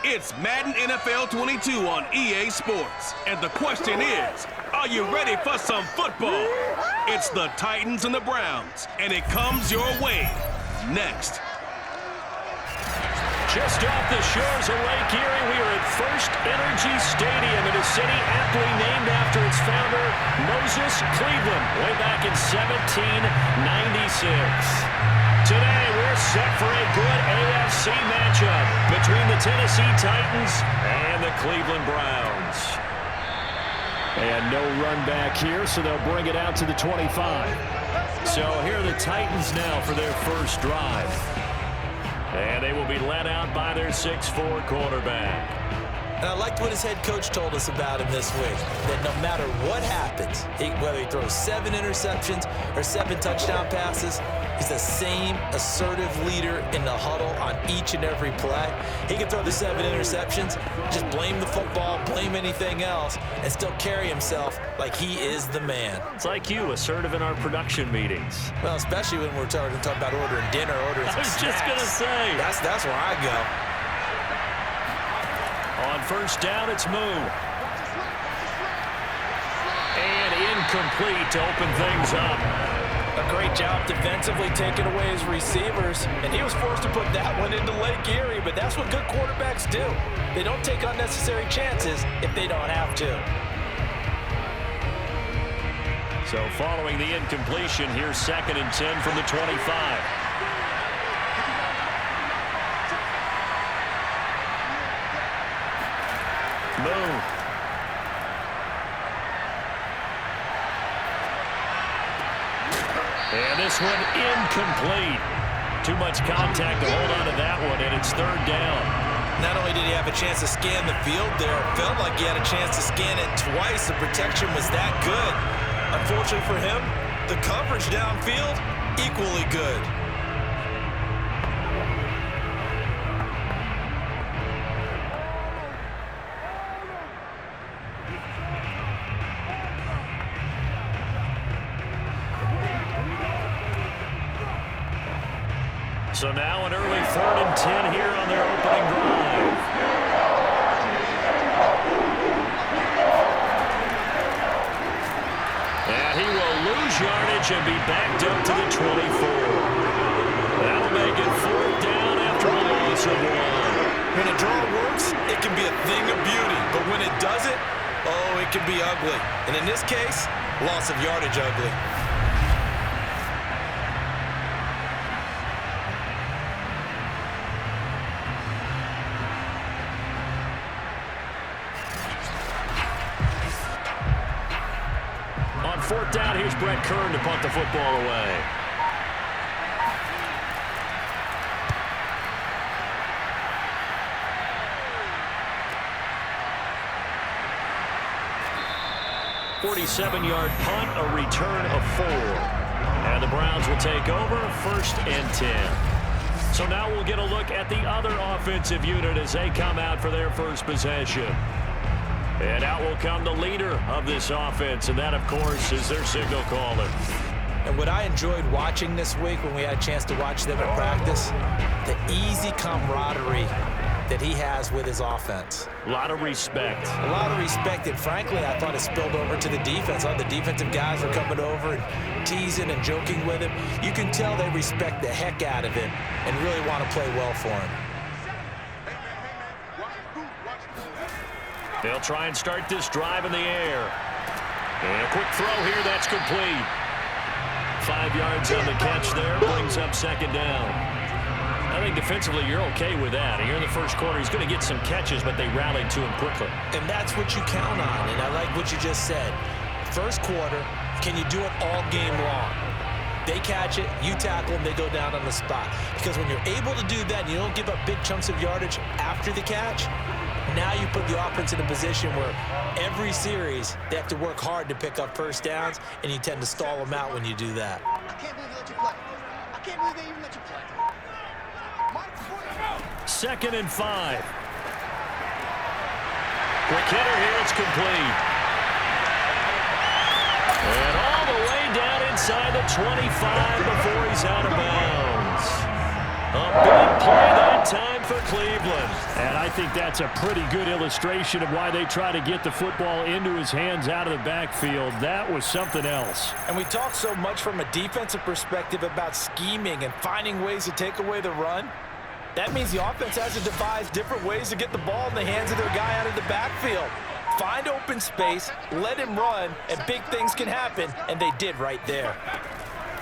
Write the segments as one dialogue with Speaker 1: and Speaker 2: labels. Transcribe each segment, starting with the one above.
Speaker 1: It's Madden NFL 22 on EA Sports. And the question is, are you ready for some football? It's the Titans and the Browns, and it comes your way next.
Speaker 2: Just off the shores of Lake Erie, we are at First Energy Stadium in a city aptly named after its founder, Moses Cleveland, way back in 1796. Today, we're set for a good AFC matchup between the Tennessee Titans and the Cleveland Browns. And no run back here, so they'll bring it out to the 25. So here are the Titans now for their first drive. And they will be led out by their 6'4" quarterback.
Speaker 3: And I liked what his head coach told us about him this week, that no matter what happens, whether he throws 7 interceptions or 7 touchdown passes, he's the same assertive leader in the huddle on each and every play. He can throw the 7 interceptions, just blame the football, blame anything else, and still carry himself like he is the man.
Speaker 2: It's like you, assertive in our production meetings.
Speaker 3: Well, especially when we're talking about ordering dinner, ordering some snacks.
Speaker 2: I was just going to say.
Speaker 3: That's where I go.
Speaker 2: On first down, it's Moon. And incomplete to open things up.
Speaker 3: A great job defensively taking away his receivers, and he was forced to put that one into Lake Erie, but that's what good quarterbacks do. They don't take unnecessary chances if they don't have to.
Speaker 2: So following the incompletion, here's 2nd and 10 from the 25. Moon. And this one incomplete. Too much contact to hold on to that one, and it's 3rd down.
Speaker 3: Not only did he have a chance to scan the field there, it felt like he had a chance to scan it twice. The protection was that good. Unfortunately for him, the coverage downfield, equally good.
Speaker 2: So now an early 3rd and 10 here on their opening drive. And he will lose yardage and be backed up to the 24. That'll make it 4th down after a loss of 1.
Speaker 3: When a draw works, it can be a thing of beauty. But when it doesn't, oh, it can be ugly. And in this case, loss of yardage ugly.
Speaker 2: On 4th down, here's Brett Kern to punt the football away. "47-yard punt, a return of 4. And the Browns will take over 1st and 10. So now we'll get a look at the other offensive unit as they come out for their first possession. And out will come the leader of this offense, and that, of course, is their signal caller.
Speaker 3: And what I enjoyed watching this week when we had a chance to watch them in practice, the easy camaraderie that he has with his offense.
Speaker 2: A lot of respect.
Speaker 3: A lot of respect, and frankly, I thought it spilled over to the defense. All the defensive guys were coming over and teasing and joking with him. You can tell they respect the heck out of him and really want to play well for him.
Speaker 2: They'll try and start this drive in the air. And a quick throw here, that's complete. 5 yards on the catch there, brings up 2nd down. I think defensively you're okay with that. Here in the first quarter, he's going to get some catches, but they rallied to him quickly.
Speaker 3: And that's what you count on, and I like what you just said. First quarter, can you do it all game long? They catch it, you tackle them, they go down on the spot. Because when you're able to do that, and you don't give up big chunks of yardage after the catch, now you put the offense in a position where every series they have to work hard to pick up first downs, and you tend to stall them out when you do that.
Speaker 4: I can't believe they let you play. I can't believe they even let you play.
Speaker 2: 2nd and 5. Quick hitter here, it's complete. And all the way down inside the 25 before he's out of bounds. A big play that time for Cleveland.
Speaker 5: And I think that's a pretty good illustration of why they try to get the football into his hands out of the backfield. That was something else.
Speaker 3: And we talk so much from a defensive perspective about scheming and finding ways to take away the run. That means the offense has to devise different ways to get the ball in the hands of their guy out of the backfield. Find open space, let him run, and big things can happen, and they did right there.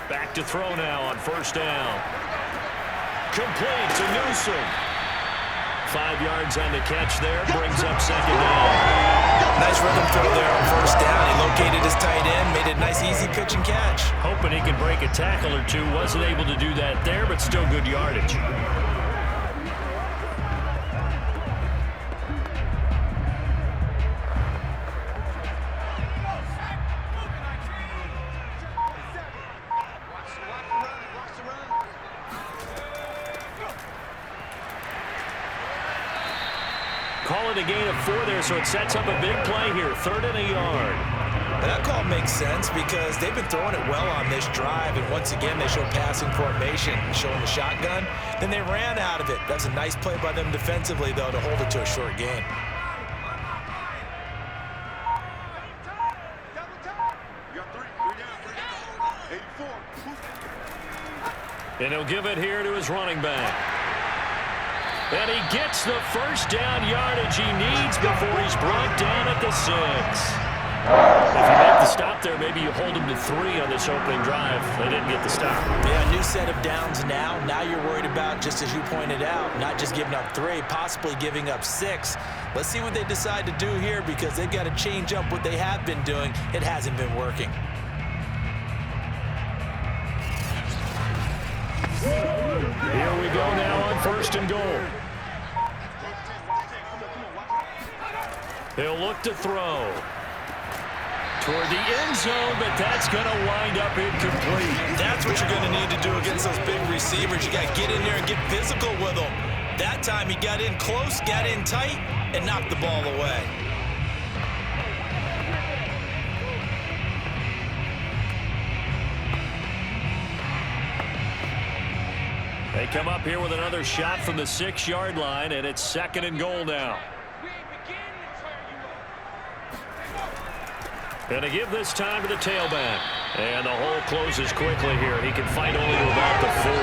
Speaker 2: Back to throw now on first down. Complete to Newsome. 5 yards on the catch there, brings up second down.
Speaker 3: Nice rhythm throw there on first down. He located his tight end, made it a nice easy pitch and catch.
Speaker 2: Hoping he could break a tackle or two. Wasn't able to do that there, but still good yardage. Call it a gain of 4 there, so it sets up a big play here. 3rd and a yard.
Speaker 3: That call makes sense because they've been throwing it well on this drive, and once again they show passing formation, showing the shotgun. Then they ran out of it. That's a nice play by them defensively, though, to hold it to a short gain.
Speaker 2: And he'll give it here to his running back. And he gets the first down yardage he needs before he's brought down at the 6. If you make the stop there, maybe you hold him to 3 on this opening drive. They didn't get the stop.
Speaker 3: Yeah, new set of downs now. Now you're worried about, just as you pointed out, not just giving up 3, possibly giving up 6. Let's see what they decide to do here because they've got to change up what they have been doing. It hasn't been working.
Speaker 2: Here we go now on 1st and goal. He'll look to throw toward the end zone, but that's going to wind up incomplete.
Speaker 3: That's what you're going to need to do against those big receivers. You got to get in there and get physical with them. That time he got in close, got in tight, and knocked the ball away.
Speaker 2: They come up here with another shot from the 6-yard line, and it's 2nd and goal now. Going to give this time to the tailback. And the hole closes quickly here. He can fight only to about the 4.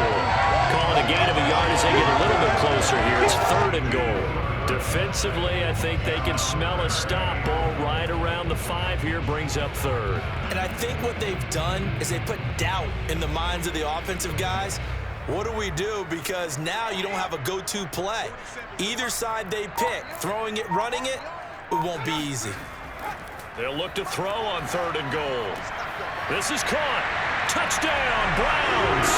Speaker 2: Calling a gain of a yard as they get a little bit closer here. It's 3rd and goal. Defensively, I think they can smell a stop. Ball right around the 5 here, brings up 3rd.
Speaker 3: And I think what they've done is they put doubt in the minds of the offensive guys. What do we do? Because now you don't have a go-to play. Either side they pick, throwing it, running it, it won't be easy.
Speaker 2: They'll look to throw on 3rd and goal. This is caught. Touchdown, Browns.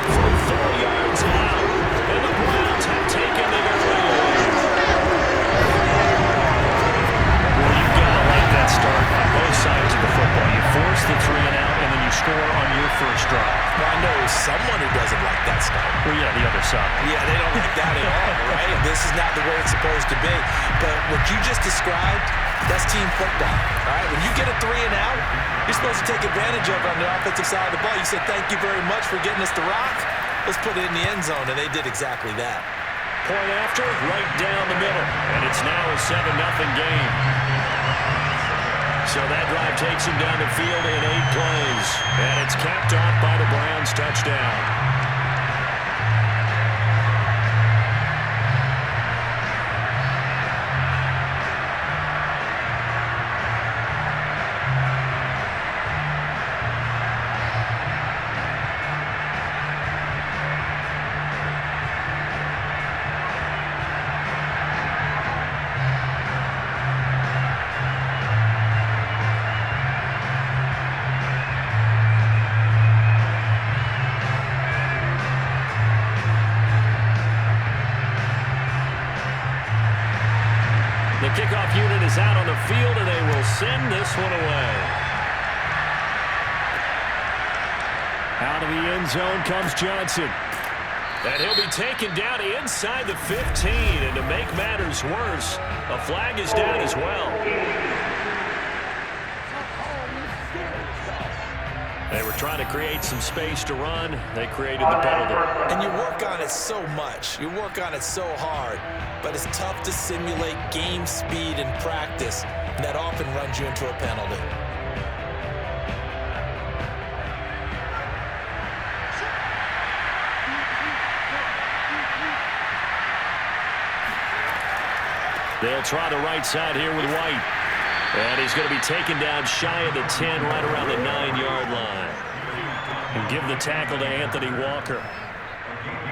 Speaker 2: From 4 yards out. And the Browns have taken the early lead. Well, you've got to like that start on both sides of the football. You force the 3 and out, and then you score on your first drive.
Speaker 3: Well, I know someone who doesn't like that start.
Speaker 2: Well, yeah, the other side.
Speaker 3: Yeah, they don't like that at all, right? This is not the way it's supposed to be. But what you just described, that's team football, all right? When you get a 3 and out, you're supposed to take advantage of it on the offensive side of the ball. You said, thank you very much for getting us the rock. Let's put it in the end zone, and they did exactly that.
Speaker 2: Point after, right down the middle. And it's now a 7-0 game. So that drive takes him down the field in 8 plays. And it's capped off by the Browns touchdown. The kickoff unit is out on the field, and they will send this one away.
Speaker 5: Out of the end zone comes Johnson.
Speaker 2: And he'll be taken down inside the 15. And to make matters worse, a flag is down as well. They were trying to create some space to run. They created the penalty.
Speaker 3: And you work on it so much. You work on it so hard. But it's tough to simulate game speed in practice. And that often runs you into a penalty.
Speaker 2: They'll try the right side here with White. And he's going to be taken down shy of the 10, right around the 9-yard line. And give the tackle to Anthony Walker.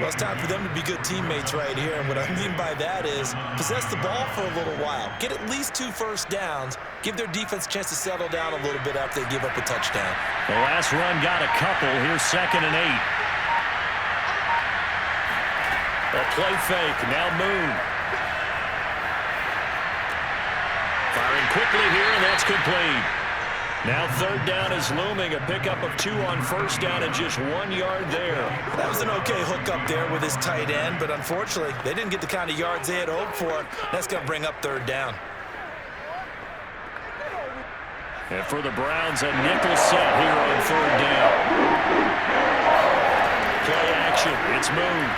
Speaker 3: Well, it's time for them to be good teammates right here. And what I mean by that is possess the ball for a little while. Get at least 2 first downs. Give their defense a chance to settle down a little bit after they give up a touchdown.
Speaker 2: The last run got a couple. Here's 2nd and 8. A play fake. Now Moon. Firing quickly here, and that's complete. Now 3rd down is looming. A pickup of 2 on 1st down and just 1 yard there.
Speaker 3: That was an okay hook up there with his tight end, but unfortunately, they didn't get the kind of yards they had hoped for. That's going to bring up 3rd down.
Speaker 2: And for the Browns, a nickel set here on 3rd down. Play action. It's Moon.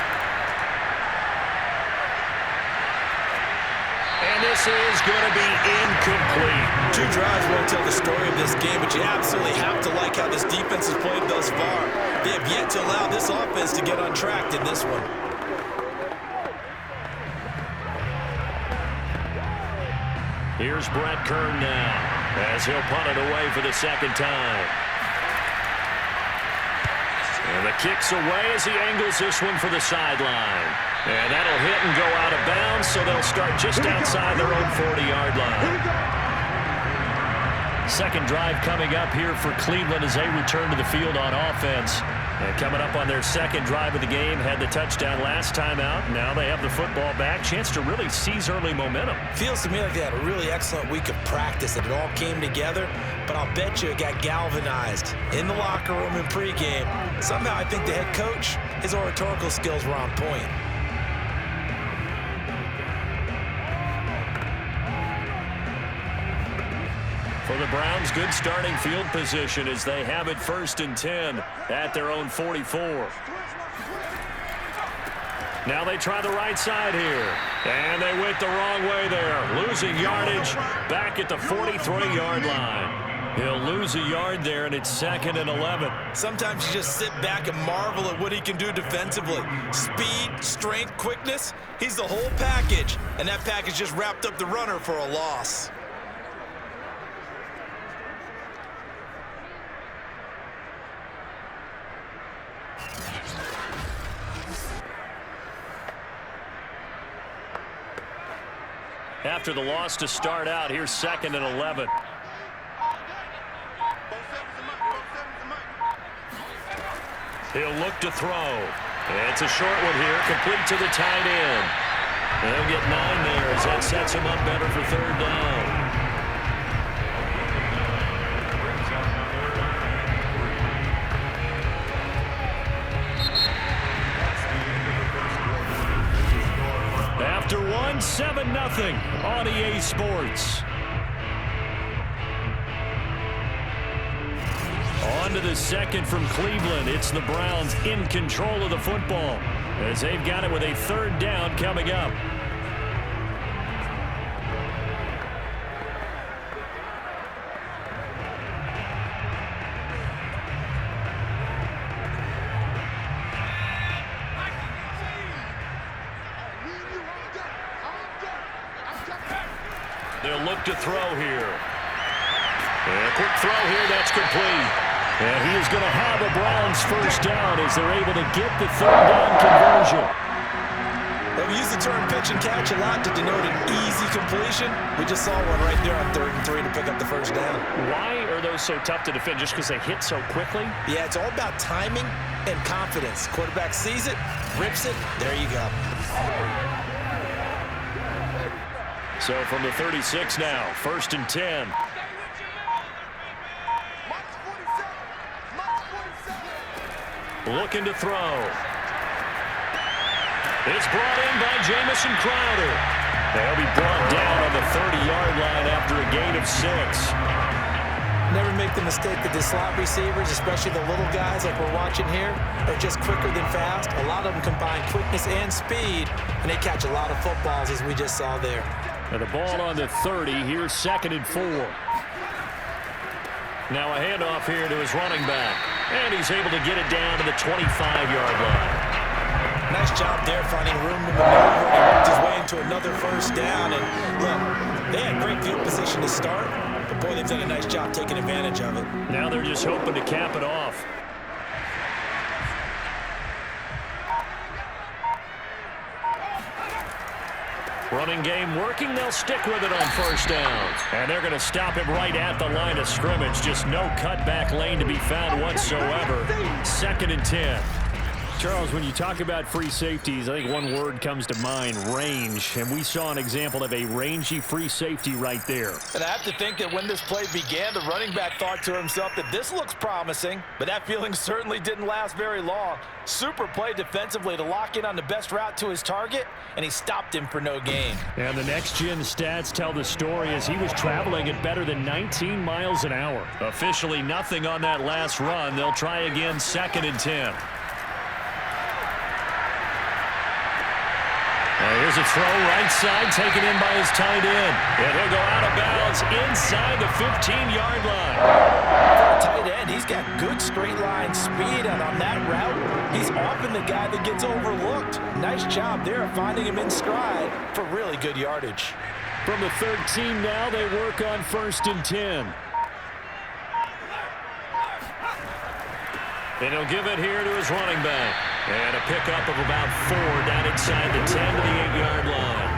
Speaker 2: And this is going to be incomplete.
Speaker 3: 2 drives won't tell the story of this game, but you absolutely have to like how this defense has played thus far. They have yet to allow this offense to get untracked in this one.
Speaker 2: Here's Brett Kern now, as he'll punt it away for the 2nd time. And the kick's away as he angles this one for the sideline. And that'll hit and go out of bounds, so they'll start just outside their own 40-yard line. 2nd drive coming up here for Cleveland as they return to the field on offense. And coming up on their 2nd drive of the game, had the touchdown last time out. Now they have the football back. Chance to really seize early momentum.
Speaker 3: Feels to me like they had a really excellent week of practice, that it all came together. But I'll bet you it got galvanized in the locker room in pregame. Somehow I think the head coach, his oratorical skills were on point.
Speaker 2: For the Browns, good starting field position as they have it 1st and 10 at their own 44. Now they try the right side here. And they went the wrong way there. Losing yardage back at the 43-yard line. He'll lose a yard there, and it's 2nd and 11.
Speaker 3: Sometimes you just sit back and marvel at what he can do defensively. Speed, strength, quickness. He's the whole package. And that package just wrapped up the runner for a loss.
Speaker 2: After the loss to start out, here's 2nd and 11. He'll look to throw. And it's a short one here, complete to the tight end. They'll get 9 there as that sets him up better for 3rd down. After 7-0 on EA Sports. On to the 2nd from Cleveland. It's the Browns in control of the football as they've got it with a 3rd down coming up. They'll look to throw here. And a quick throw here, that's complete. And he is going to have a Browns 1st down as they're able to get the 3rd down conversion.
Speaker 3: Well, we use the term pitch and catch a lot to denote an easy completion. We just saw one right there on 3rd and 3 to pick up the 1st down.
Speaker 2: Why are those so tough to defend? Just because they hit so quickly?
Speaker 3: Yeah, it's all about timing and confidence. Quarterback sees it, rips it, there you go.
Speaker 2: So from the 36 now, 1st and 10. Looking to throw. It's brought in by Jamison Crowder. They'll be brought down on the 30-yard line after a gain of 6.
Speaker 3: Never make the mistake that the slot receivers, especially the little guys like we're watching here, are just quicker than fast. A lot of them combine quickness and speed, and they catch a lot of footballs, as we just saw there.
Speaker 5: And the ball on the 30. Here's 2nd and 4. Now a handoff here to his running back. And he's able to get it down to the 25-yard line.
Speaker 3: Nice job there finding room to maneuver. He worked his way into another first down. And look, they had great field position to start, but boy, they've done a nice job taking advantage of it.
Speaker 5: Now they're just hoping to cap it off. Running game working. They'll stick with it on first down. And they're going to stop him right at the line of scrimmage. Just no cutback lane to be found whatsoever. 2nd and 10. Charles, when you talk about free safeties, I think one word comes to mind, range. And we saw an example of a rangy free safety right there.
Speaker 3: And I have to think that when this play began, the running back thought to himself that this looks promising, but that feeling certainly didn't last very long. Super play defensively to lock in on the best route to his target, and he stopped him for no gain. And
Speaker 5: the next-gen stats tell the story as he was traveling at better than 19 miles an hour. Officially nothing on that last run. They'll try again, 2nd and 10. Here's a throw right side taken in by his tight end. And he'll go out of bounds inside the 15-yard line.
Speaker 3: For a tight end, he's got good straight line speed, and on that route, he's often the guy that gets overlooked. Nice job there of finding him in stride for really good yardage.
Speaker 5: From the 13 now, they work on 1st and 10. And he'll give it here to his running back. And a pickup of about 4 down inside the 10 to the 8-yard line.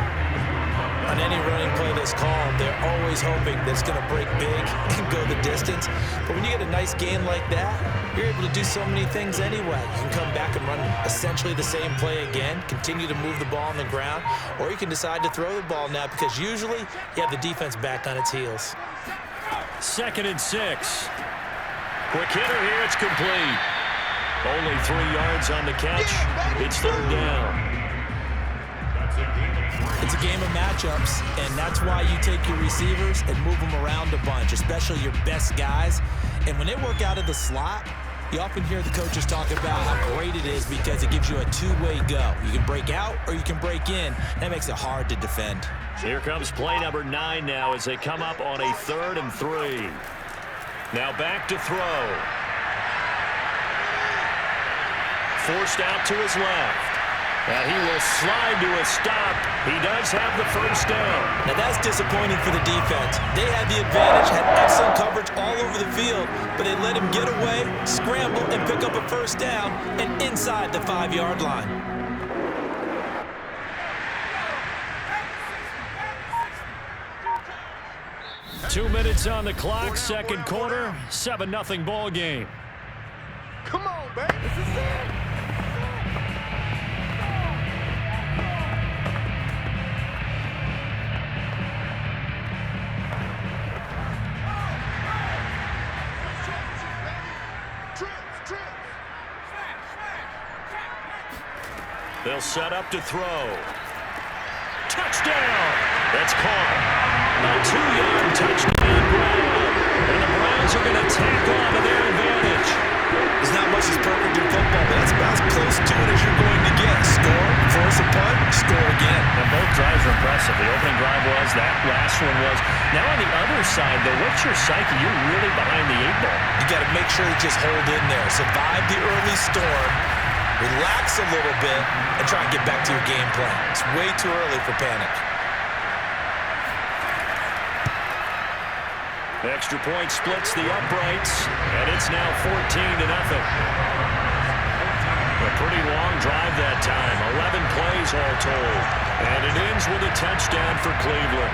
Speaker 3: On any running play that's called, they're always hoping that it's going to break big and go the distance. But when you get a nice gain like that, you're able to do so many things anyway. You can come back and run essentially the same play again, continue to move the ball on the ground, or you can decide to throw the ball now because usually you have the defense back on its heels.
Speaker 5: 2nd and 6. Quick hitter here, it's complete. Only 3 yards on the catch. It's 3rd down.
Speaker 3: It's a game of matchups, and that's why you take your receivers and move them around a bunch, especially your best guys. And when they work out of the slot, you often hear the coaches talk about how great it is because it gives you a two-way go. You can break out or you can break in. That makes it hard to defend.
Speaker 5: Here comes play number 9 now as they come up on a 3rd and 3. Now back to throw. Forced out to his left. And he will slide to a stop. He does have the first down.
Speaker 3: Now that's disappointing for the defense. They had the advantage, had excellent coverage all over the field, but they let him get away, scramble, and pick up a first down, and inside the 5-yard line.
Speaker 5: Two minutes on the clock, 2nd quarter, 7-0 ball game.
Speaker 4: Come on, baby. This is it.
Speaker 5: They'll set up to throw. Touchdown! That's caught. A 2-yard touchdown grab. And the Browns are going to tack on to their advantage.
Speaker 3: There's not much that's perfect in football, but that's about as close to it as you're going to get. Score, force a punt, score again.
Speaker 5: And both drives are impressive. The opening drive was, that last one was. Now on the other side, though, what's your psyche? You're really behind the 8 ball.
Speaker 3: You got to make sure to just hold in there. Survive the early storm. Relax a little bit and try and get back to your game plan. It's way too early for panic.
Speaker 5: The extra point splits the uprights, and it's now 14-0. A pretty long drive that time, 11 plays all told. And it ends with a touchdown for Cleveland.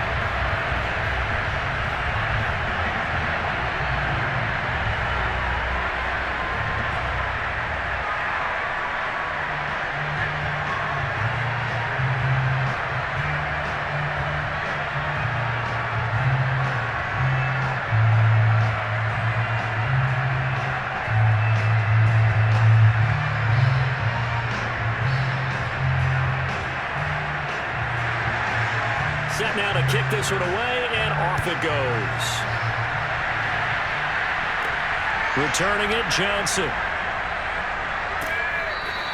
Speaker 5: Set now to kick this one away, and off it goes. Returning it, Johnson.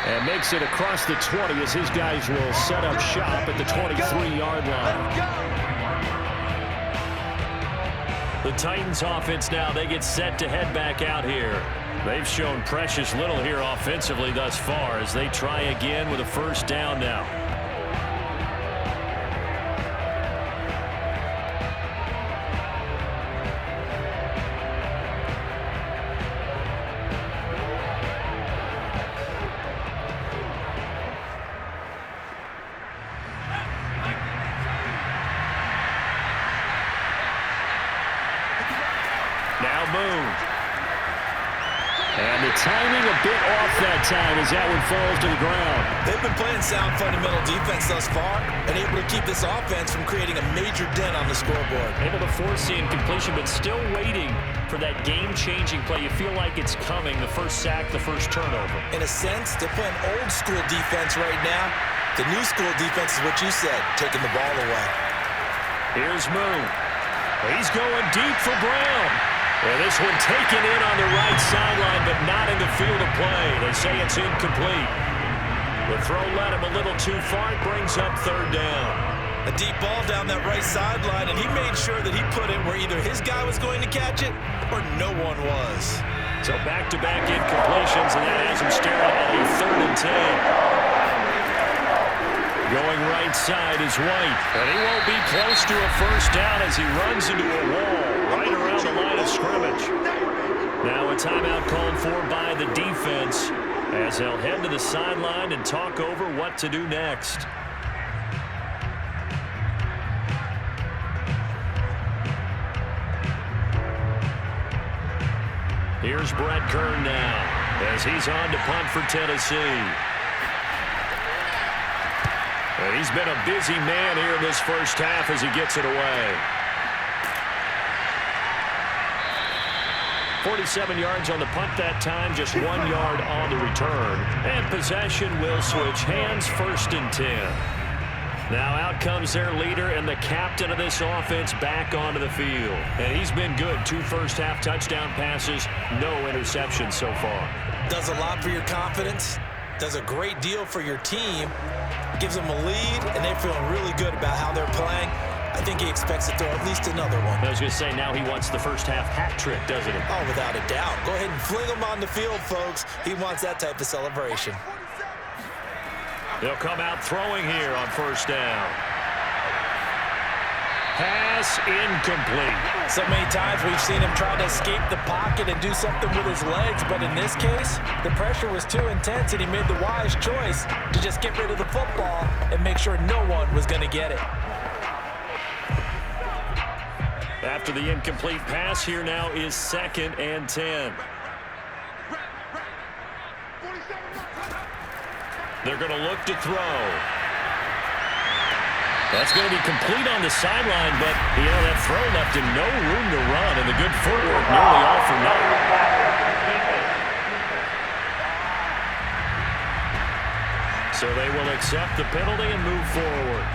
Speaker 5: And makes it across the 20 as his guys will set up shop at the 23-yard line. The Titans offense now, they get set to head back out here. They've shown precious little here offensively thus far as they try again with a first down now. And the timing a bit off that time as that one falls to the ground.
Speaker 3: They've been playing sound fundamental defense thus far and able to keep this offense from creating a major dent on the scoreboard.
Speaker 5: Able to force the incompletion, but still waiting for that game-changing play. You feel like it's coming, the first sack, the first turnover.
Speaker 3: In a sense, they're playing old-school defense right now. The new school defense is what you said, taking the ball away.
Speaker 5: Here's Moon. He's going deep for Brown. And this one taken in on the right sideline, but not in the field of play. They say it's incomplete. The throw led him a little too far. It brings up third down.
Speaker 3: A deep ball down that right sideline, and he made sure that he put it where either his guy was going to catch it or no one was.
Speaker 5: So back-to-back incompletions, and that has him staring at a 3rd and 10. Going right side is White, and he won't be close to a first down as he runs into a wall right around the line of scrimmage. Now a timeout called for by the defense as they'll head to the sideline and talk over what to do next. Here's Brett Kern now as he's on to punt for Tennessee. And he's been a busy man here in this first half as he gets it away. 47 yards on the punt that time, just 1 yard on the return. And possession will switch hands, 1st and 10. Now out comes their leader and the captain of this offense back onto the field. And he's been good. 2 first-half touchdown passes, no interceptions so far.
Speaker 3: Does a lot for your confidence. Does a great deal for your team. Gives them a lead, and they're feeling really good about how they're playing. I think he expects to throw at least another one.
Speaker 5: I was going to say, now he wants the first-half hat trick, doesn't he?
Speaker 3: Oh, without a doubt. Go ahead and fling him on the field, folks. He wants that type of celebration.
Speaker 5: They'll come out throwing here on first down. Pass incomplete.
Speaker 3: So many times we've seen him try to escape the pocket and do something with his legs, but in this case, the pressure was too intense and he made the wise choice to just get rid of the football and make sure no one was going to get it.
Speaker 5: After the incomplete pass, here now is 2nd and 10. They're going to look to throw. That's going to be complete on the sideline, but, you know, that throw left him no room to run, and the good footwork nearly all for nothing. So they will accept the penalty and move forward.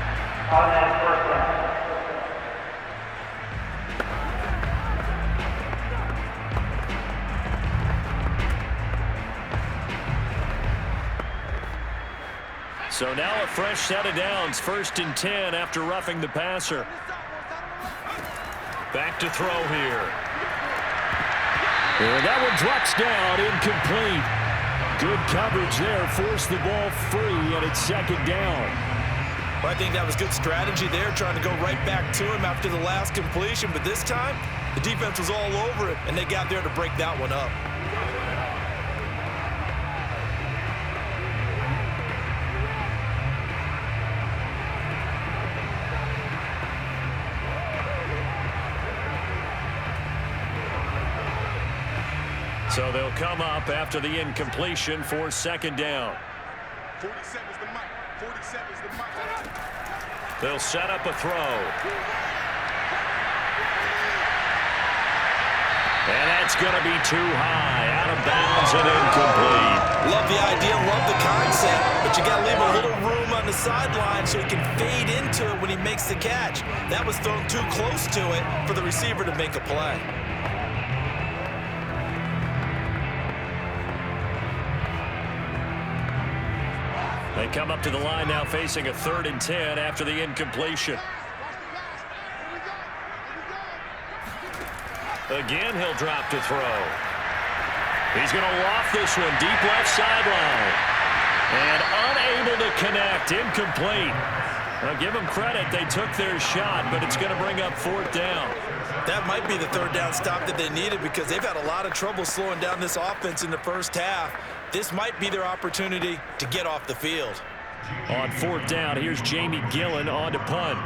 Speaker 5: So now a fresh set of downs, 1st and 10 after roughing the passer. Back to throw here. And that one drops down, incomplete. Good coverage there, forced the ball free, and it's 2nd down.
Speaker 3: Well, I think that was good strategy there, trying to go right back to him after the last completion. But this time, the defense was all over it, and they got there to break that one up.
Speaker 5: So they'll come up after the incompletion for 2nd down.
Speaker 4: 47's the mic. 47's the mic.
Speaker 5: They'll set up a throw. And that's going to be too high. Out of bounds and incomplete.
Speaker 3: Love the idea, love the concept, but you got to leave a little room on the sideline so he can fade into it when he makes the catch. That was thrown too close to it for the receiver to make a play.
Speaker 5: come up to the line now facing a 3rd and 10 after the incompletion. Again, he'll drop to throw. He's going to loft this one deep left sideline. And unable to connect. Incomplete. Well, give them credit. They took their shot, but it's going to bring up 4th down.
Speaker 3: That might be the 3rd down stop that they needed because they've had a lot of trouble slowing down this offense in the first half. This might be their opportunity to get off the field.
Speaker 5: On 4th down, here's Jamie Gillen on to punt.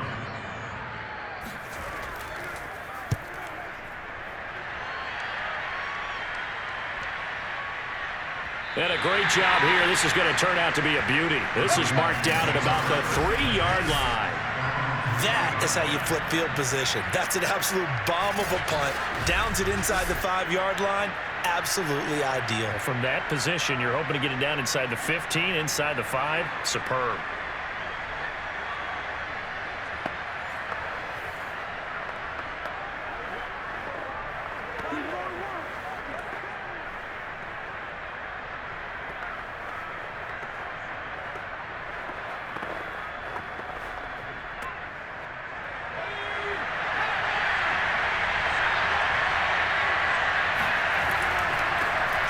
Speaker 5: And a great job here. This is going to turn out to be a beauty. This is marked down at about the 3-yard line.
Speaker 3: That is how you flip field position. That's an absolute bomb of a punt. Downs it inside the 5-yard line. Absolutely ideal.
Speaker 5: From that position, you're hoping to get it down inside the 15, inside the 5. Superb.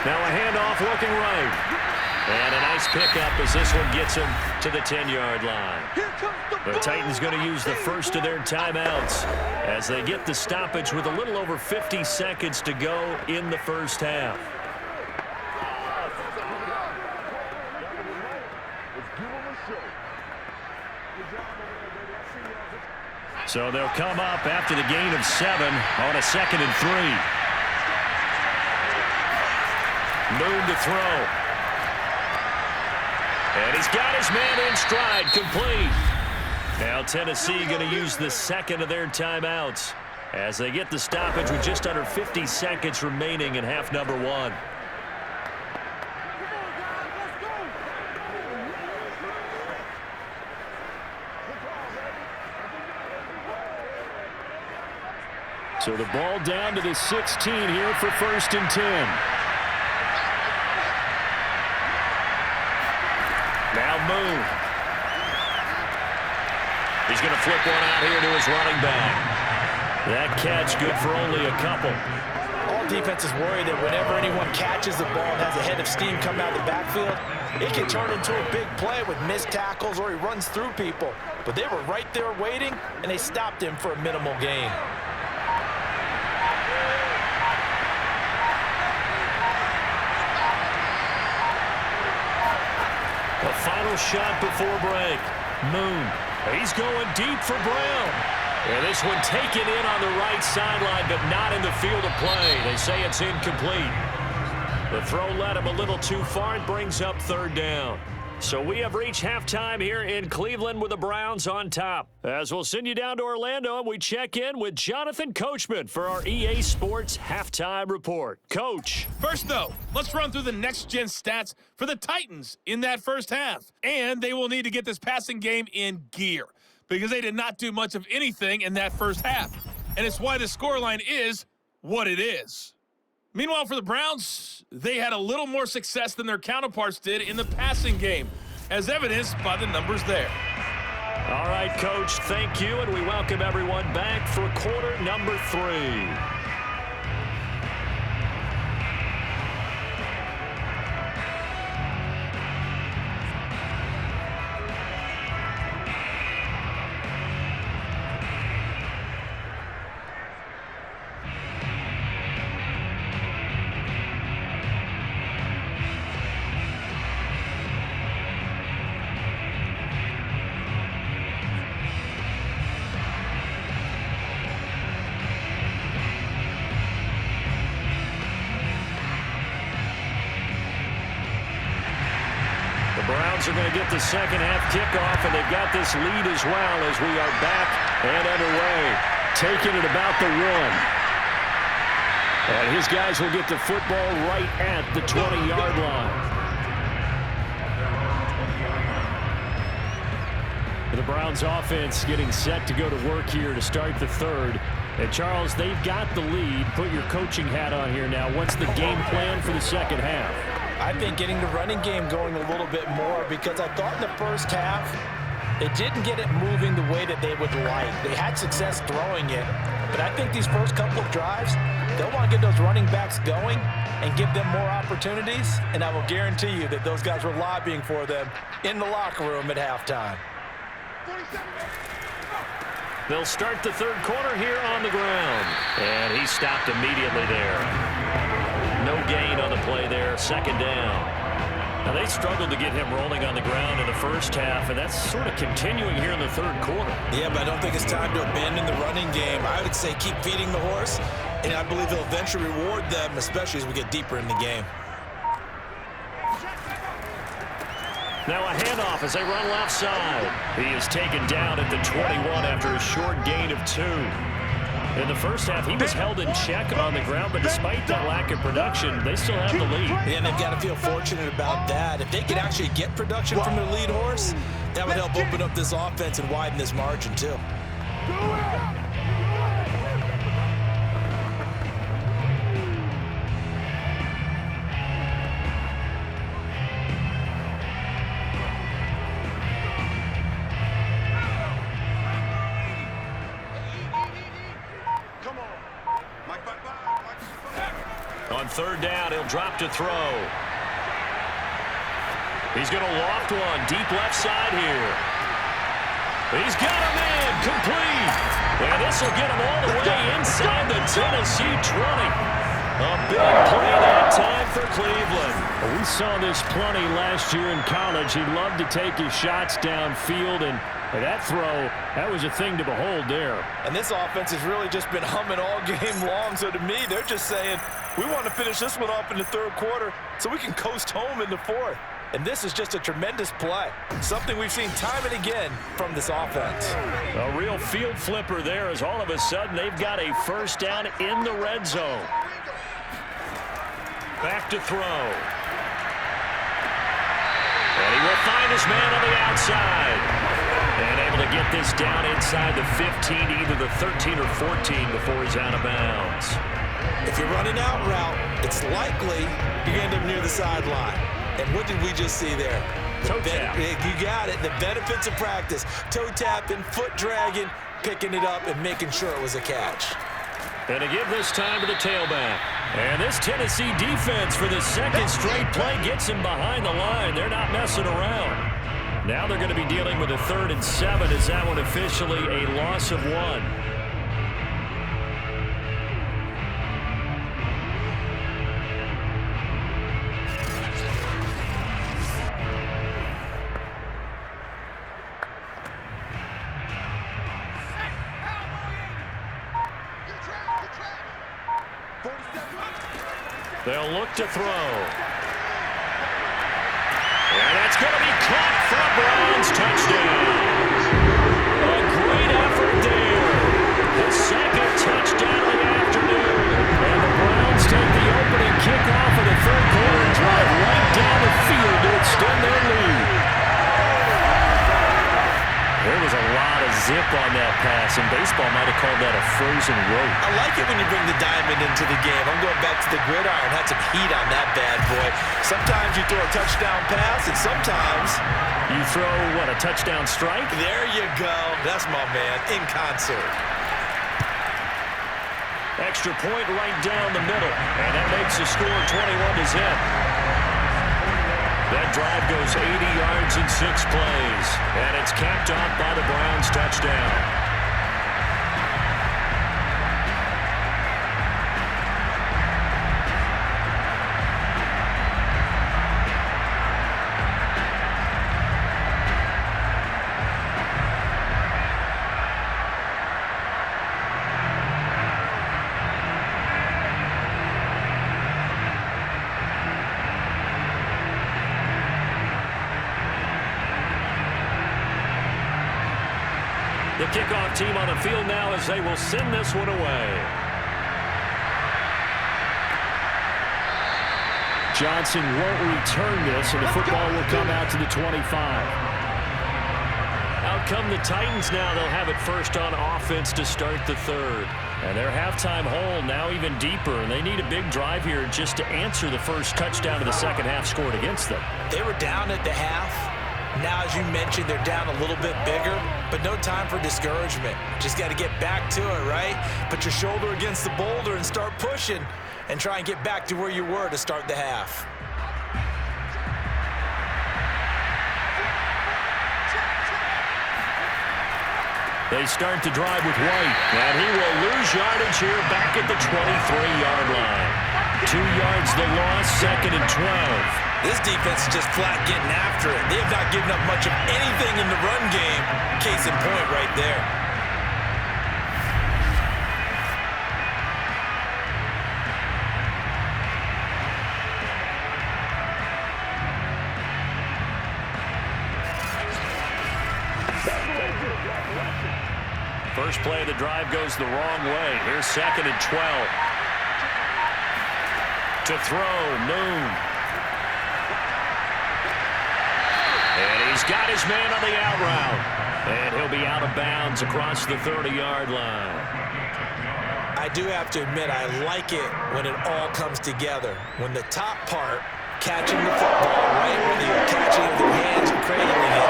Speaker 5: Now a handoff looking right. And a nice pickup as this one gets him to the 10-yard line. The Titans going to use the first of their timeouts as they get the stoppage with a little over 50 seconds to go in the first half. So they'll come up after the gain of 7 on a 2nd and 3. Moon to throw. And he's got his man in stride, complete. Now Tennessee going to use the 2nd of their timeouts as they get the stoppage with just under 50 seconds remaining in half number 1. So the ball down to the 16 here for 1st and 10. Now Moon. He's going to flip one out here to his running back. That catch good for only a couple.
Speaker 3: All defenses worry that whenever anyone catches the ball and has a head of steam coming out of the backfield, it can turn into a big play with missed tackles or he runs through people. But they were right there waiting, and they stopped him for a minimal gain.
Speaker 5: The final shot before break. Moon. He's going deep for Brown. And this one taken in on the right sideline, but not in the field of play. They say it's incomplete. The throw led him a little too far. It brings up 3rd down. So we have reached halftime here in Cleveland with the Browns on top. As we'll send you down to Orlando, and we check in with Jonathan Coachman for our EA Sports Halftime Report. Coach.
Speaker 6: First, though, let's run through the next-gen stats for the Titans in that first half. And they will need to get this passing game in gear because they did not do much of anything in that first half. And it's why the scoreline is what it is. Meanwhile, for the Browns, they had a little more success than their counterparts did in the passing game, as evidenced by the numbers there.
Speaker 5: All right, Coach, thank you, and we welcome everyone back for quarter number 3. Browns are going to get the second half kickoff, and they've got this lead as well as we are back and underway. Taking it about the 1. And his guys will get the football right at the 20-yard line. The Browns offense getting set to go to work here to start the 3rd. And Charles, they've got the lead. Put your coaching hat on here now. What's the game plan for the second half?
Speaker 3: I think getting the running game going a little bit more, because I thought in the first half, it didn't get it moving the way that they would like. They had success throwing it, but I think these first couple of drives, they'll want to get those running backs going and give them more opportunities, and I will guarantee you that those guys were lobbying for them in the locker room at halftime.
Speaker 5: They'll start the third quarter here on the ground. And he stopped immediately there. No gain on the play there, second down. Now, they struggled to get him rolling on the ground in the first half, and that's sort of continuing here in the third quarter.
Speaker 3: Yeah, but I don't think it's time to abandon the running game. I would say keep feeding the horse, and I believe he'll eventually reward them, especially as we get deeper in the game.
Speaker 5: Now a handoff as they run left side. He is taken down at the 21 after a short gain of 2. In the first half, he was held in check on the ground, but despite that lack of production, they still have the lead.
Speaker 3: And they've got to feel fortunate about that. If they could actually get production from their lead horse, that would help open up this offense and widen this margin too.
Speaker 5: On third down, he'll drop to throw. He's going to loft one deep left side here. He's got a man complete. And this will get him all the way inside the Tennessee 20. A big play that time for Cleveland.
Speaker 2: We saw this plenty last year in college. He loved to take his shots downfield, and that throw, that was a thing to behold there.
Speaker 3: And this offense has really just been humming all game long. So to me, they're just saying, we want to finish this one off in the third quarter so we can coast home in the fourth. And this is just a tremendous play. Something we've seen time and again from this offense.
Speaker 5: A real field flipper there, as all of a sudden they've got a first down in the red zone. Back to throw. And he will find his man on the outside. And able to get this down inside the 15, either the 13 or 14 before he's out of bounds.
Speaker 3: If you're running out route, it's likely you're going to end up near the sideline. And what did we just see there?
Speaker 5: Toe tap.
Speaker 3: You got it. The benefits of practice. Toe tapping, foot dragging, picking it up, and making sure it was a catch.
Speaker 5: And to give this time to the tailback. And this Tennessee defense for the second straight play gets him behind the line. They're not messing around. Now they're going to be dealing with a 3rd and 7 as that one officially a loss of 1. They'll look to throw. And that's going to be caught for a Browns touchdown. A great effort there. The second touchdown of the afternoon. And the Browns take the opening kickoff of the third quarter and drive right down the field to extend their lead. There was a lot of zip on that pass, and baseball might have called that a frozen rope.
Speaker 3: I like it when you bring the diamond into the game. I'm going back to the gridiron. Had some heat on that bad boy. Sometimes you throw a touchdown pass, and sometimes
Speaker 5: you throw, what, a touchdown strike?
Speaker 3: There you go. That's my man, in concert.
Speaker 5: Extra point right down the middle, and that makes the score 21-0. That drive goes 80 yards in 6 plays, and it's capped off by the Browns touchdown. The kickoff team on the field now as they will send this one away.
Speaker 2: Johnson won't return this, and the football will come out to the 25.
Speaker 5: Out come the Titans now. They'll have it first on offense to start the third. And their halftime hole now even deeper, and they need a big drive here just to answer the first touchdown of the second half scored against them.
Speaker 3: They were down at the half. Now, as you mentioned, they're down a little bit bigger, but no time for discouragement. Just got to get back to it, right? Put your shoulder against the boulder and start pushing and try and get back to where you were to start the half.
Speaker 5: They start to drive with White, and he will lose yardage here back at the 23-yard line. 2 yards the loss, 2nd and 12.
Speaker 3: This defense is just flat getting after it. They have not given up much of anything in the run game. Case in point right there.
Speaker 5: First play of the drive goes the wrong way. Here's 2nd and 12. To throw, Moon. And he's got his man on the out route. And he'll be out of bounds across the 30-yard line.
Speaker 3: I do have to admit, I like it when it all comes together. When the top part, catching the football, right, whether you're catching it with your hands or cradling it,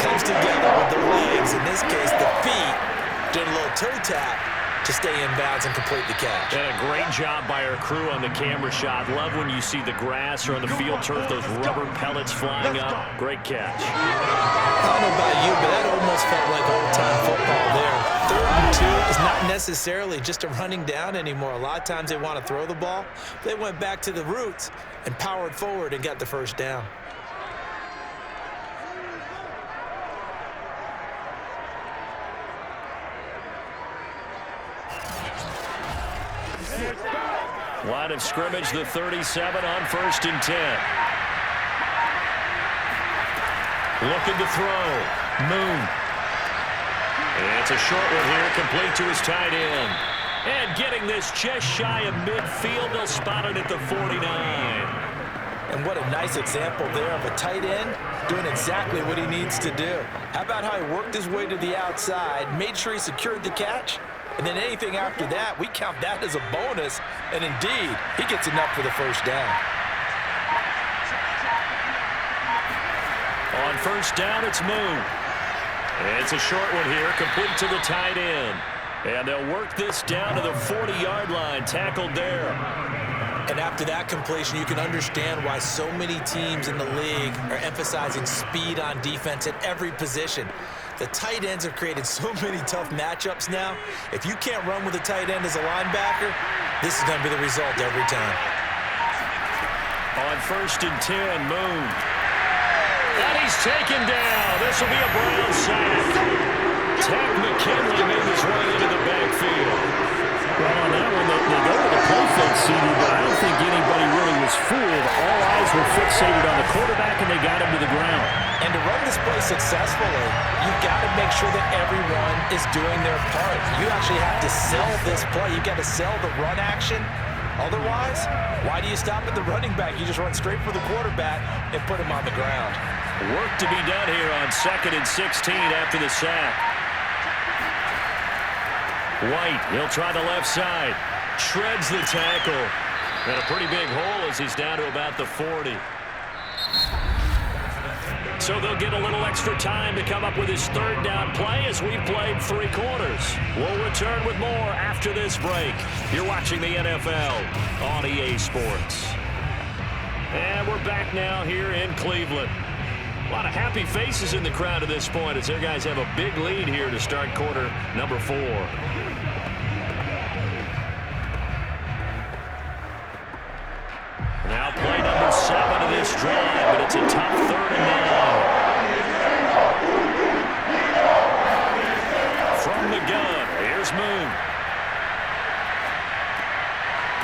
Speaker 3: comes together with the legs, in this case the feet, doing a little toe tap to stay in bounds and complete the catch.
Speaker 5: And a great job by our crew on the camera shot. Love when you see the grass or on the field turf, those rubber pellets flying up. Great catch.
Speaker 3: I don't know about you, but that almost felt like old-time football there. 3rd and 2 is not necessarily just a running down anymore. A lot of times they want to throw the ball. They went back to the roots and powered forward and got the first down.
Speaker 5: Line of scrimmage, the 37 on 1st and 10. Looking to throw. Moon. It's a short one here, complete to his tight end. And getting this just shy of midfield, they'll spot it at the 49.
Speaker 3: And what a nice example there of a tight end doing exactly what he needs to do. How about how he worked his way to the outside, made sure he secured the catch, and then anything after that, we count that as a bonus. And indeed, he gets enough for the first down.
Speaker 5: On 1st down, it's Moon. It's a short one here, complete to the tight end. And they'll work this down to the 40-yard line, tackled there.
Speaker 3: And after that completion, you can understand why so many teams in the league are emphasizing speed on defense at every position. The tight ends have created so many tough matchups now. If you can't run with a tight end as a linebacker, this is going to be the result every time.
Speaker 5: On 1st and 10, Moon. And he's taken down. This will be a Brown sack. Tech McKinley made his way into the backfield. Well, on that one, they go to the play fake, CD, but I don't think anybody really was fooled. All eyes were fixated on the quarterback, and they got him to the ground.
Speaker 3: And to run this play successfully, you've got to make sure that everyone is doing their part. You actually have to sell this play. You've got to sell the run action. Otherwise, why do you stop at the running back? You just run straight for the quarterback and put him on the ground.
Speaker 5: Work to be done here on 2nd and 16 after the sack. White, he'll try the left side. Shreds the tackle. And a pretty big hole as he's down to about the 40. So they'll get a little extra time to come up with his 3rd down play as we've played 3 quarters. We'll return with more after this break. You're watching the NFL on EA Sports. And we're back now here in Cleveland. A lot of happy faces in the crowd at this point as their guys have a big lead here to start quarter number 4. Now play number 7 of this drive, but it's a tough 3rd and 9. From the gun, here's Moon.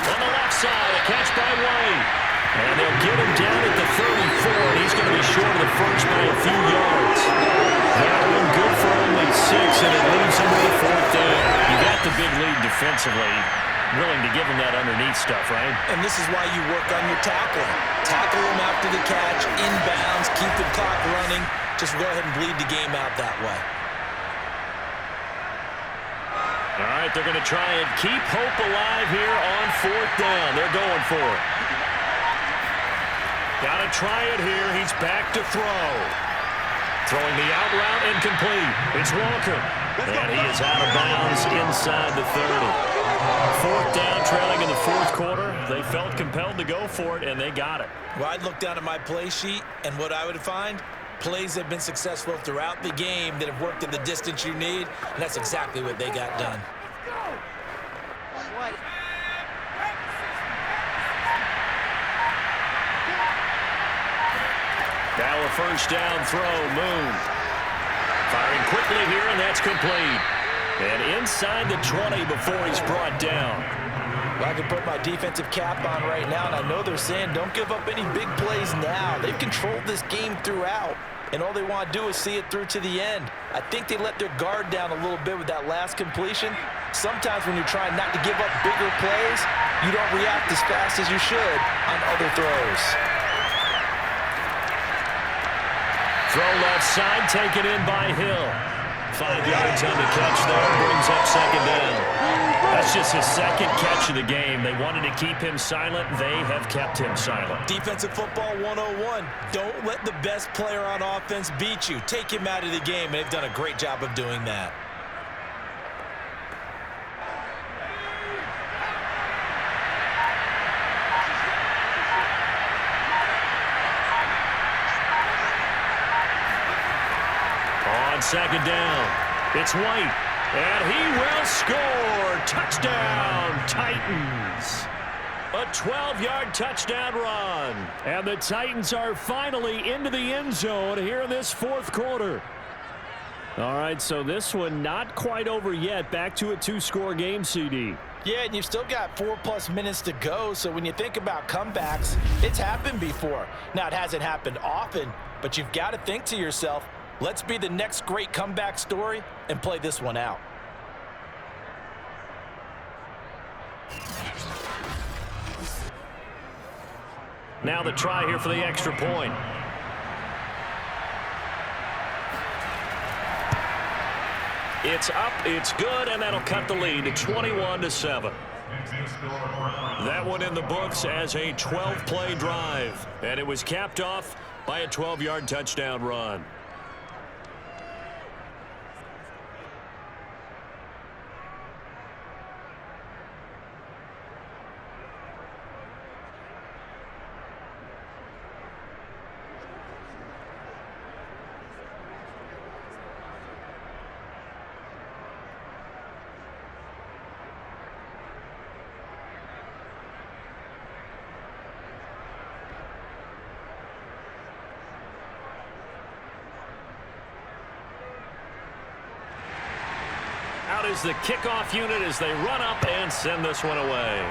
Speaker 5: On the left side, a catch by White. And they'll get him down at the 34, and he's going to be short of the first by a few yards. That one good for only 6, and it leaves him with a 4th down. You got the big lead defensively. Willing to give him that underneath stuff, right?
Speaker 3: And this is why you work on your tackling. Tackle him after the catch, inbounds, keep the clock running. Just go ahead and bleed the game out that way.
Speaker 5: All right, they're going to try and keep hope alive here on 4th down. They're going for it. Got to try it here. He's back to throw. Throwing the out route incomplete. It's Walker. And he is out of bounds inside the 30. 4th down, trailing in the 4th quarter. They felt compelled to go for it, and they got it.
Speaker 3: Well, I'd look down at my play sheet, and what I would find, plays have been successful throughout the game that have worked at the distance you need, and that's exactly what they got done.
Speaker 5: Now a 1st down throw, Moon. Firing quickly here, and that's complete. And inside the 20 before he's brought down.
Speaker 3: Well, I can put my defensive cap on right now, and I know they're saying don't give up any big plays now. They've controlled this game throughout, and all they want to do is see it through to the end. I think they let their guard down a little bit with that last completion. Sometimes when you're trying not to give up bigger plays, you don't react as fast as you should on other throws.
Speaker 5: Throw left side, taken in by Hill. 5 yards on the catch there, brings up 2nd down. That's just his 2nd catch of the game. They wanted to keep him silent. They have kept him silent.
Speaker 3: Defensive football 101. Don't let the best player on offense beat you. Take him out of the game, and they've done a great job of doing that.
Speaker 5: On 2nd down, it's White, and he will score. Touchdown, Titans. A 12-yard touchdown run. And the Titans are finally into the end zone here in this 4th quarter. All right, so this one not quite over yet. Back to a 2-score game, CD.
Speaker 3: Yeah, and you've still got 4+ minutes to go, so when you think about comebacks, it's happened before. Now, it hasn't happened often, but you've got to think to yourself, let's be the next great comeback story and play this one out.
Speaker 5: Now the try here for the extra point. It's up, it's good, and that'll cut the lead to 21-7. That one in the books as a 12-play drive, and it was capped off by a 12-yard touchdown run. Out is the kickoff unit as they run up and send this one away.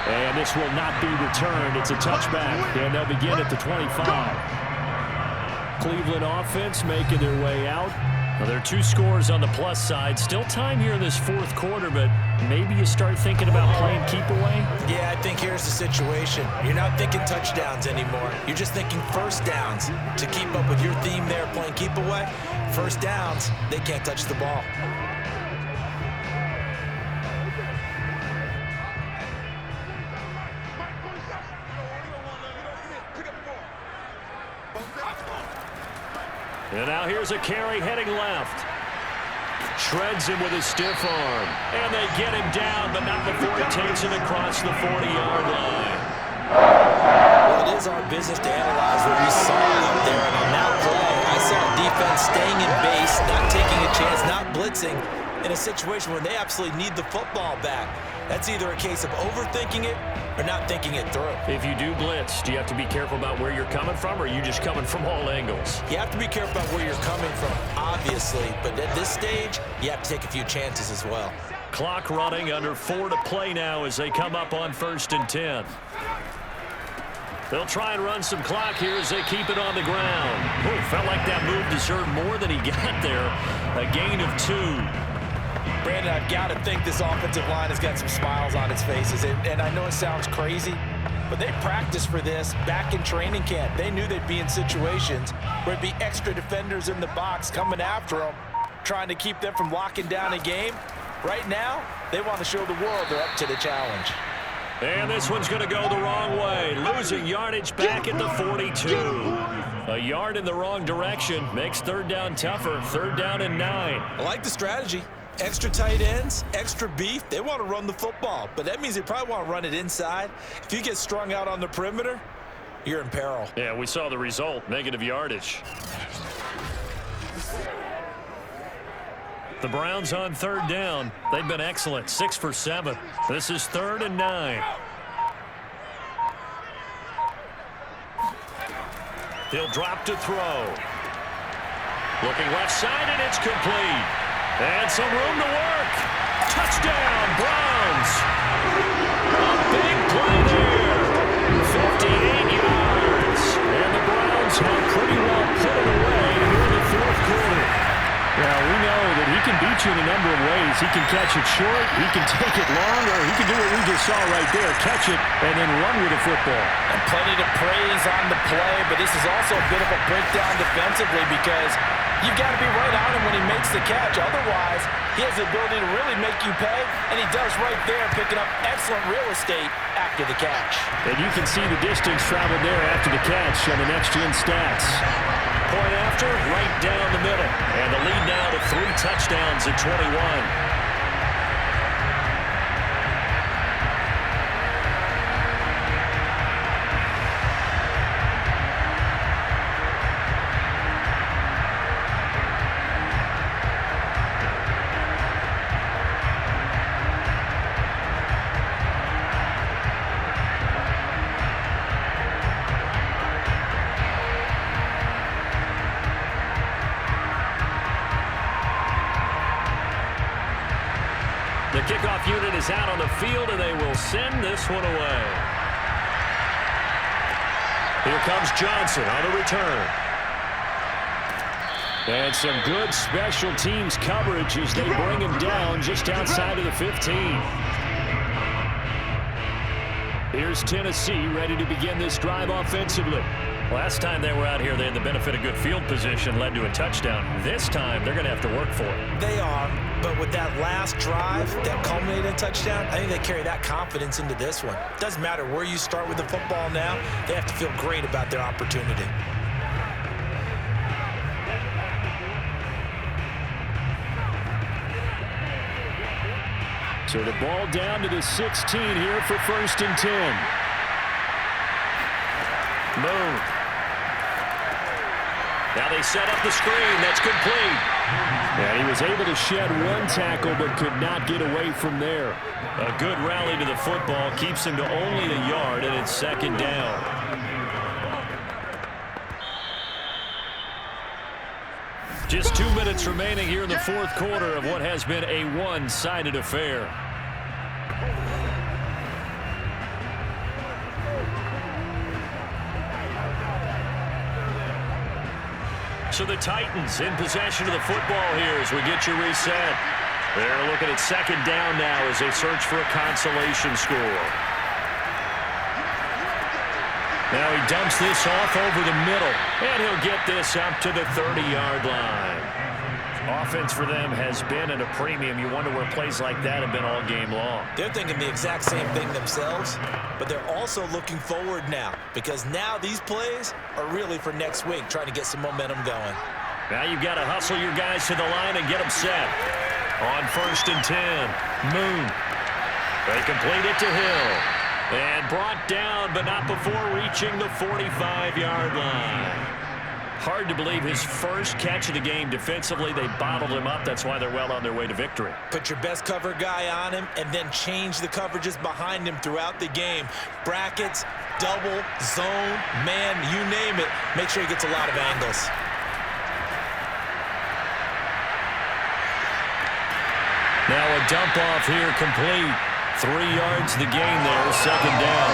Speaker 5: And this will not be returned. It's a touchback, and they'll begin at the 25. Cleveland offense making their way out. Now, there are 2 scores on the plus side. Still time here in this 4th quarter, but maybe you start thinking about playing keep away?
Speaker 3: Yeah, I think here's the situation. You're not thinking touchdowns anymore. You're just thinking 1st downs. To keep up with your theme there, playing keep away, 1st downs, they can't touch the ball.
Speaker 5: And now here's a carry heading left. Shreds him with his stiff arm. And they get him down, but not before he takes him across the 40-yard line.
Speaker 3: Well, it is our business to analyze what we saw out there. And on that play, I saw defense staying in base, not taking a chance, not blitzing, in a situation where they absolutely need the football back. That's either a case of overthinking it or not thinking it through.
Speaker 5: If you do blitz, do you have to be careful about where you're coming from, or are you just coming from all angles?
Speaker 3: You have to be careful about where you're coming from, obviously, but at this stage, you have to take a few chances as well.
Speaker 5: Clock running, under 4 to play now as they come up on 1st and 10. They'll try and run some clock here as they keep it on the ground. Ooh, felt like that move deserved more than he got there. A gain of 2.
Speaker 3: Brandon, I've got to think this offensive line has got some smiles on its faces. And I know it sounds crazy, but they practiced for this back in training camp. They knew they'd be in situations where there'd be extra defenders in the box coming after them, trying to keep them from locking down a game. Right now, they want to show the world they're up to the challenge.
Speaker 5: And this one's going to go the wrong way. Losing yardage back at the 42. A yard in the wrong direction makes third down tougher. Third down and 9.
Speaker 3: I like the strategy. Extra tight ends, extra beef. They want to run the football, but that means they probably want to run it inside. If you get strung out on the perimeter, you're in peril.
Speaker 5: Yeah, we saw the result. Negative yardage. The Browns on third down. They've been excellent. 6 for 7. This is 3rd and 9. He'll drop to throw. Looking left side, and it's complete. And some room to work. Touchdown, Browns. A big play there. 58 yards. And the Browns have pretty well put it away here in the 4th quarter. Yeah, we know that he can beat you in a number of ways. He can catch it short, he can take it long, or he can do what we just saw right there, catch it and then run with the football.
Speaker 3: And plenty to praise on the play, but this is also a bit of a breakdown defensively because you've got to be right on him when he makes the catch. Otherwise, he has the ability to really make you pay, and he does right there, picking up excellent real estate after the catch.
Speaker 5: And you can see the distance traveled there after the catch on the next-gen stats. Point after, right down the middle. And the lead now to 3 touchdowns at 21. The kickoff unit is out on the field, and they will send this one away. Here comes Johnson on the return. And some good special teams coverage as they bring him down just outside of the 15. Here's Tennessee ready to begin this drive offensively. Last time they were out here, they had the benefit of good field position, led to a touchdown. This time, they're going to have to work for it.
Speaker 3: They are, but with that last drive that culminated in a touchdown, I think they carry that confidence into this one. Doesn't matter where you start with the football now, they have to feel great about their opportunity.
Speaker 5: So the ball down to the 16 here for 1st and 10. Moon. Now they set up the screen. That's complete. And he was able to shed one tackle but could not get away from there. A good rally to the football keeps him to only a yard, and it's 2nd down. Just 2 minutes remaining here in the 4th quarter of what has been a one-sided affair. So the Titans in possession of the football here as we get you reset. They're looking at 2nd down now as they search for a consolation score. Now he dumps this off over the middle, and he'll get this up to the 30-yard line. Offense for them has been at a premium. You wonder where plays like that have been all game long.
Speaker 3: They're thinking the exact same thing themselves, but they're also looking forward now because now these plays are really for next week, trying to get some momentum going.
Speaker 5: Now you've got to hustle your guys to the line and get them set. On 1st and 10, Moon. They complete it to Hill. And brought down, but not before reaching the 45-yard line. Hard to believe his first catch of the game defensively. They bottled him up. That's why they're well on their way to victory.
Speaker 3: Put your best cover guy on him and then change the coverages behind him throughout the game. Brackets, double, zone, man, you name it. Make sure he gets a lot of angles.
Speaker 5: Now a dump off here complete. 3 yards the gain there, 2nd down.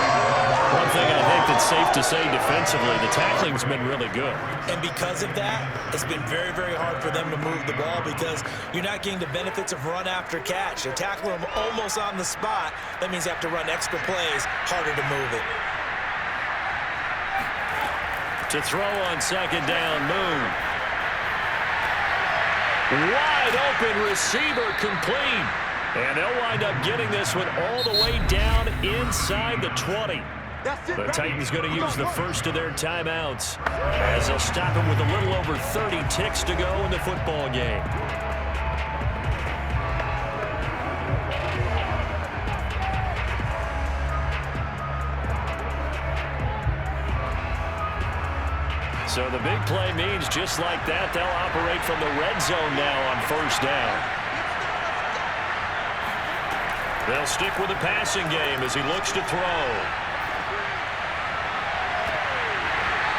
Speaker 5: One thing I think that's safe to say defensively, the tackling's been really good.
Speaker 3: And because of that, it's been very, very hard for them to move the ball because you're not getting the benefits of run after catch. They're tackling them almost on the spot. That means they have to run extra plays, harder to move it.
Speaker 5: To throw on second down, Moon. Wide open receiver complete. And they'll wind up getting this one all the way down inside the 20. The Titans going to use the first of their timeouts as they'll stop him with a little over 30 ticks to go in the football game. So the big play means just like that, they'll operate from the red zone now on first down. They'll stick with the passing game as he looks to throw.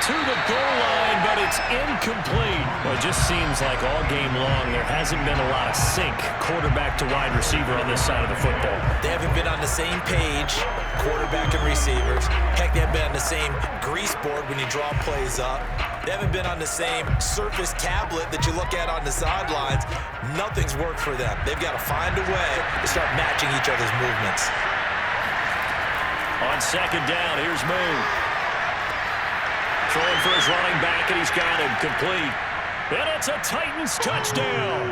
Speaker 5: To the goal line, but it's incomplete. Well, it just seems like all game long there hasn't been a lot of sync quarterback to wide receiver on this side of the football.
Speaker 3: They haven't been on the same page, quarterback and receivers. Heck, they haven't been on the same grease board when you draw plays up. They haven't been on the same surface tablet that you look at on the sidelines. Nothing's worked for them. They've got to find a way to start matching each other's movements.
Speaker 5: On second down, here's Moon. Throwing for his running back, and he's got him complete. And it's a Titans touchdown.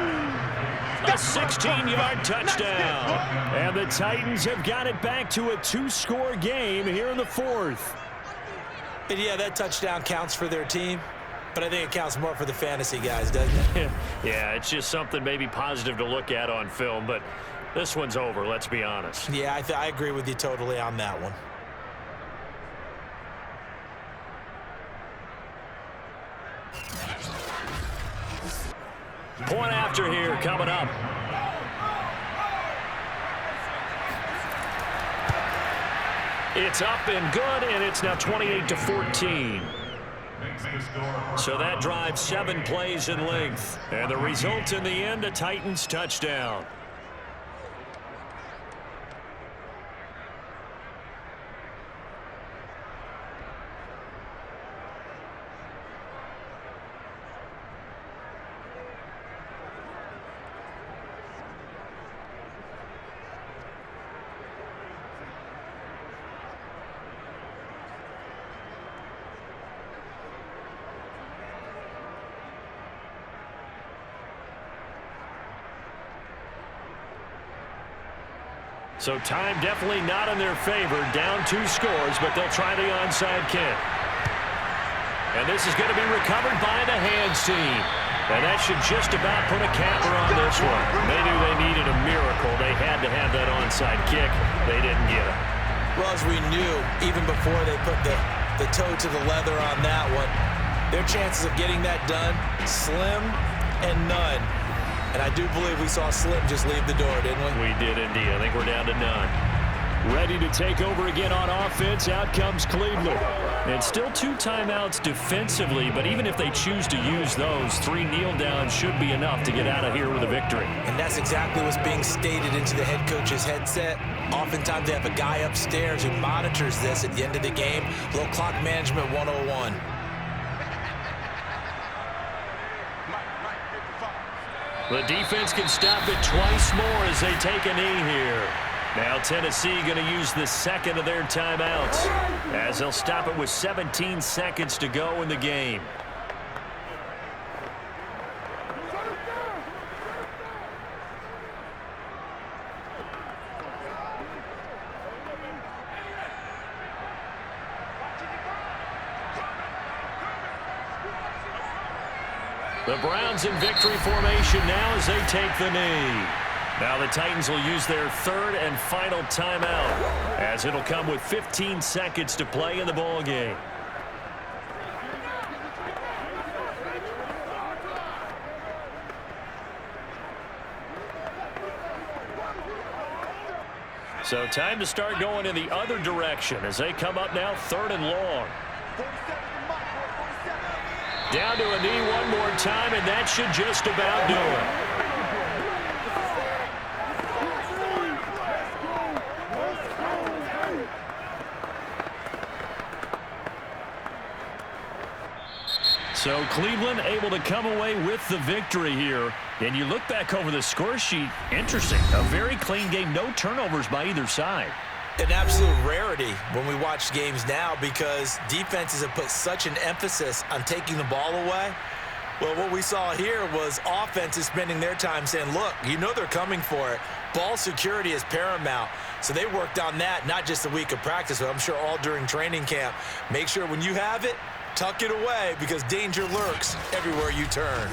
Speaker 5: A 16-yard touchdown. And the Titans have got it back to a 2-score game here in the fourth.
Speaker 3: And yeah, that touchdown counts for their team, but I think it counts more for the fantasy guys, doesn't it?
Speaker 5: Yeah, it's just something maybe positive to look at on film, but this one's over, let's be honest.
Speaker 3: Yeah, I agree with you totally on that one.
Speaker 5: Point after here coming up. It's up and good, and it's now 28-14. So that drives 7 plays in length. And the result in the end, a Titans touchdown. So time definitely not in their favor. Down 2 scores, but they'll try the onside kick. And this is going to be recovered by the hands team. And that should just about put a capper on this one. They knew they needed a miracle. They had to have that onside kick. They didn't get it.
Speaker 3: Well, as we knew, even before they put the toe to the leather on that one, their chances of getting that done, slim and none. And I do believe we saw Slim just leave the door, didn't we?
Speaker 5: We did indeed. I think we're down to none. Ready to take over again on offense. Out comes Cleveland. And still 2 timeouts defensively, but even if they choose to use those, 3 kneel downs should be enough to get out of here with a victory.
Speaker 3: And that's exactly what's being stated into the head coach's headset. Oftentimes they have a guy upstairs who monitors this at the end of the game. Little clock management 101.
Speaker 5: The defense can stop it twice more as they take a knee here. Now Tennessee going to use the second of their timeouts as they'll stop it with 17 seconds to go in the game. The Browns in victory formation now as they take the knee. Now the Titans will use their 3rd and final timeout as it'll come with 15 seconds to play in the ball game. So time to start going in the other direction as they come up now 3rd and long. Down to a knee one more time, and that should just about do it. So Cleveland able to come away with the victory here. And you look back over the score sheet, interesting. A very clean game, no turnovers by either side.
Speaker 3: an absolute rarity when we watch games now because defenses have put such an emphasis on taking the ball away. Well, what we saw here was offenses spending their time saying, look, you know they're coming for it. Ball security is paramount. So they worked on that, not just a week of practice, but I'm sure all during training camp. Make sure when you have it, tuck it away because danger lurks everywhere you turn.